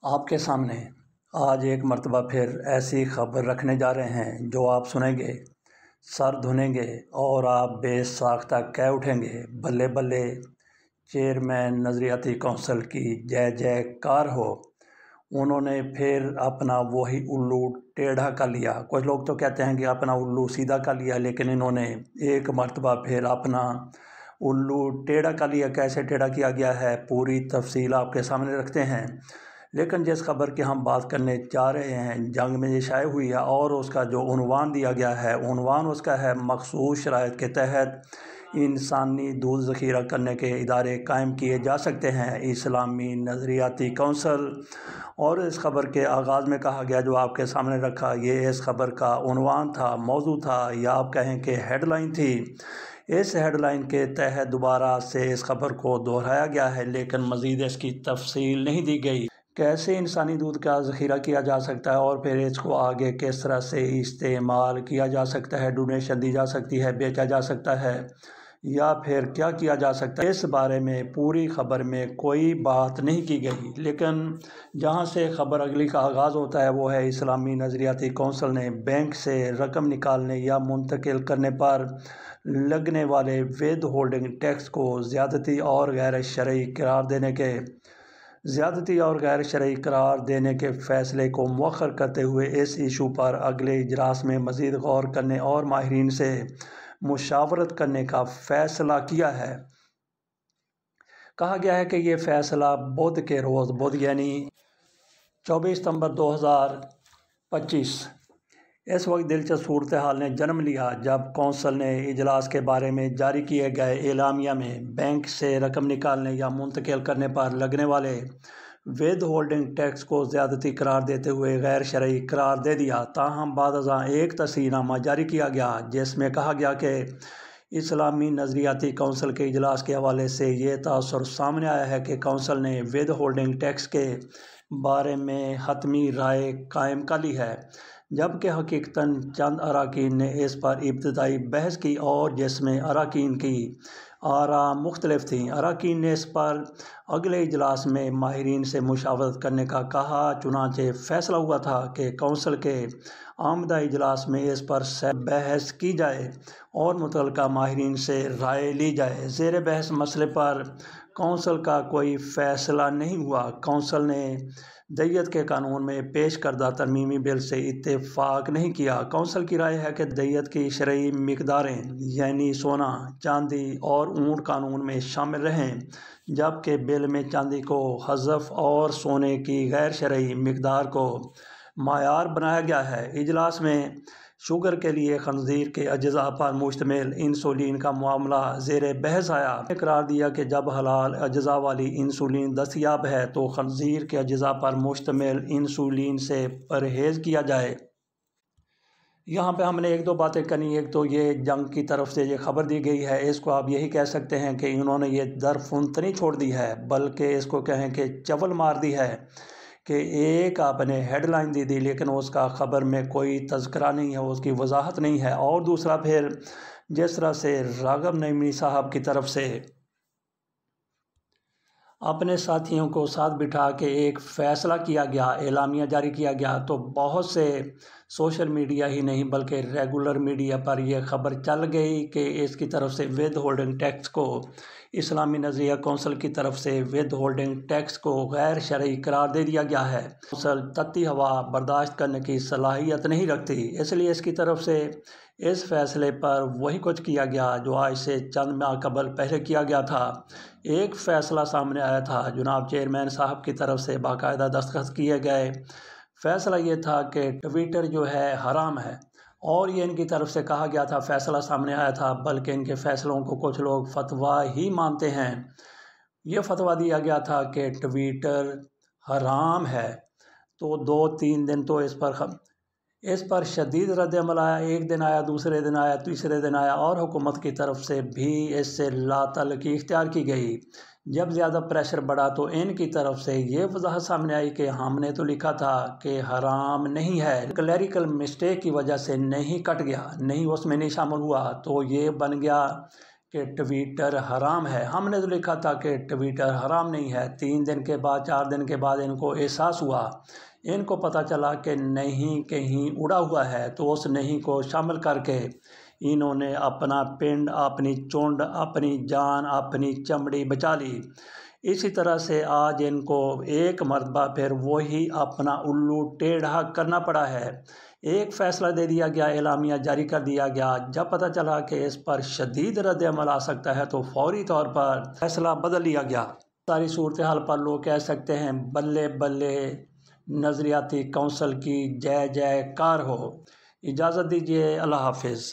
آپ کے سامنے آج ایک مرتبہ پھر ایسی خبر رکھنے جا رہے ہیں جو آپ سنیں گے، سر دھنیں گے اور آپ بے ساختہ کہہ اٹھیں گے، بلے بلے، چیئرمین نظریاتی کونسل کی جے جے کار ہو۔ انہوں نے پھر اپنا وہی الو ٹیڑھا کر لیا۔ کچھ لوگ تو کہتے ہیں کہ اپنا الو سیدھا کر لیا، لیکن انہوں نے ایک مرتبہ پھر اپنا الو ٹیڑھا کر لیا۔ کیسے ٹیڑھا کیا گیا ہے، پوری تفصیل آپ کے سامنے رکھتے ہیں۔ لیکن جس خبر کی ہم بات کرنے جا رہے ہیں، جنگ میں یہ شائع ہوئی ہے اور اس کا جو عنوان دیا گیا ہے، عنوان اس کا ہے مخصوص شرائط کے تحت انسانی دودھ ذخیرہ کرنے کے ادارے قائم کیے جا سکتے ہیں، اسلامی نظریاتی کونسل۔ اور اس خبر کے آغاز میں کہا گیا جو آپ کے سامنے رکھا، یہ اس خبر کا عنوان تھا، موضوع تھا، یا آپ کہیں کہ ہیڈ لائن تھی۔ اس ہیڈ لائن کے تحت دوبارہ سے اس خبر کو دہرایا گیا ہے، لیکن مزید اس کی تفصیل نہیں دی گئی۔ کیسے انسانی دودھ کا ذخیرہ کیا جا سکتا ہے اور پھر اس کو آگے کس طرح سے استعمال کیا جا سکتا ہے، ڈونیشن دی جا سکتی ہے، بیچا جا سکتا ہے، یا پھر کیا کیا جا سکتا ہے، اس بارے میں پوری خبر میں کوئی بات نہیں کی گئی۔ لیکن جہاں سے خبر اگلی کا آغاز ہوتا ہے وہ ہے اسلامی نظریاتی کونسل نے بینک سے رقم نکالنے یا منتقل کرنے پر لگنے والے ود ہولڈنگ ٹیکس کو زیادتی اور غیر شرعی قرار دینے کے فیصلے کو مؤخر کرتے ہوئے اس ایشو پر اگلے اجلاس میں مزید غور کرنے اور ماہرین سے مشاورت کرنے کا فیصلہ کیا ہے۔ کہا گیا ہے کہ یہ فیصلہ بدھ کے روز، بدھ یعنی 24 ستمبر 2025، اس وقت دلچسپ صورتحال نے جنم لیا جب کونسل نے اجلاس کے بارے میں جاری کیے گئے اعلامیہ میں بینک سے رقم نکالنے یا منتقل کرنے پر لگنے والے ود ہولڈنگ ٹیکس کو زیادتی قرار دیتے ہوئے غیر شرعی قرار دے دیا۔ تاہم بعد ازاں ایک تصحیح نامہ جاری کیا گیا جس میں کہا گیا کہ اسلامی نظریاتی کونسل کے اجلاس کے حوالے سے یہ تاثر سامنے آیا ہے کہ کونسل نے ود ہولڈنگ ٹیکس کے بارے میں حتمی رائے قائم کر لی ہے، جبکہ حقیقتاً چند اراکین نے اس پر ابتدائی بحث کی اور جس میں اراکین کی آراء مختلف تھیں۔ اراکین نے اس پر اگلے اجلاس میں ماہرین سے مشاورت کرنے کا کہا، چنانچہ فیصلہ ہوا تھا کہ کونسل کے آمدہ اجلاس میں اس پر بحث کی جائے اور متعلقہ ماہرین سے رائے لی جائے۔ زیر بحث مسئلے پر کونسل کا کوئی فیصلہ نہیں ہوا۔ کونسل نے دیت کے قانون میں پیش کردہ ترمیمی بل سے اتفاق نہیں کیا۔ کونسل کی رائے ہے کہ دیت کی شرعی مقداریں یعنی سونا، چاندی اور اونٹ قانون میں شامل رہیں، جبکہ بل میں چاندی کو حذف اور سونے کی غیر شرعی مقدار کو معیار بنایا گیا ہے۔ اجلاس میں شوگر کے لیے خنزیر کے اجزاء پر مشتمل انسولین کا معاملہ زیر بحث آیا۔ نے قرار دیا کہ جب حلال اجزاء والی انسولین دستیاب ہے تو خنزیر کے اجزاء پر مشتمل انسولین سے پرہیز کیا جائے۔ یہاں پہ ہم نے ایک دو باتیں کرنی۔ ایک تو یہ جنگ کی طرف سے یہ خبر دی گئی ہے، اس کو آپ یہی کہہ سکتے ہیں کہ انہوں نے یہ درفن نہیں چھوڑ دی ہے، بلکہ اس کو کہیں کہ چول مار دی ہے کہ ایک آپ نے ہیڈ لائن دی لیکن اس کا خبر میں کوئی تذکرہ نہیں ہے، اس کی وضاحت نہیں ہے۔ اور دوسرا پھر جس طرح سے راغب نعیمی صاحب کی طرف سے اپنے ساتھیوں کو ساتھ بٹھا کے ایک فیصلہ کیا گیا، اعلامیہ جاری کیا گیا، تو بہت سے سوشل میڈیا ہی نہیں بلکہ ریگولر میڈیا پر یہ خبر چل گئی کہ اس کی طرف سے ود ہولڈنگ ٹیکس کو، اسلامی نظریہ کونسل کی طرف سے ود ہولڈنگ ٹیکس کو غیر شرعی قرار دے دیا گیا ہے۔ کونسل تتی ہوا برداشت کرنے کی صلاحیت نہیں رکھتی، اس لیے اس کی طرف سے اس فیصلے پر وہی کچھ کیا گیا جو آج سے چند ماہ قبل پہلے کیا گیا تھا۔ ایک فیصلہ سامنے آیا تھا، جناب چیئرمین صاحب کی طرف سے باقاعدہ دستخط کیے گئے۔ فیصلہ یہ تھا کہ ٹویٹر جو ہے حرام ہے، اور یہ ان کی طرف سے کہا گیا تھا، فیصلہ سامنے آیا تھا، بلکہ ان کے فیصلوں کو کچھ لوگ فتویٰ ہی مانتے ہیں۔ یہ فتویٰ دیا گیا تھا کہ ٹویٹر حرام ہے، تو 2-3 دن تو اس پر شدید رد عمل آیا۔ ایک دن آیا، دوسرے دن آیا، تیسرے دن آیا، اور حکومت کی طرف سے بھی اس سے لا تعلقی اختیار کی گئی۔ جب زیادہ پریشر بڑھا تو ان کی طرف سے یہ وضاحت سامنے آئی کہ ہم نے تو لکھا تھا کہ حرام نہیں ہے، کلیریکل مسٹیک کی وجہ سے نہیں کٹ گیا، نہیں اس میں نہیں شامل ہوا، تو یہ بن گیا کہ ٹویٹر حرام ہے۔ ہم نے تو لکھا تھا کہ ٹویٹر حرام نہیں ہے۔ 3 دن کے بعد 4 دن کے بعد ان کو احساس ہوا، ان کو پتہ چلا کہ نہیں کہیں اڑا ہوا ہے، تو اس نہیں کو شامل کر کے انہوں نے اپنا پنڈ، اپنی چونڈ، اپنی جان، اپنی چمڑی بچا لی۔ اسی طرح سے آج ان کو ایک مرتبہ پھر وہی اپنا الو ٹیڑھا کرنا پڑا ہے۔ ایک فیصلہ دے دیا گیا، اعلامیہ جاری کر دیا گیا، جب پتہ چلا کہ اس پر شدید رد عمل آ سکتا ہے تو فوری طور پر فیصلہ بدل لیا گیا۔ ساری صورتحال پر لوگ کہہ سکتے ہیں بلے بلے، نظریاتی کونسل کی جے جے کار ہو۔ اجازت دیجیے، اللہ حافظ۔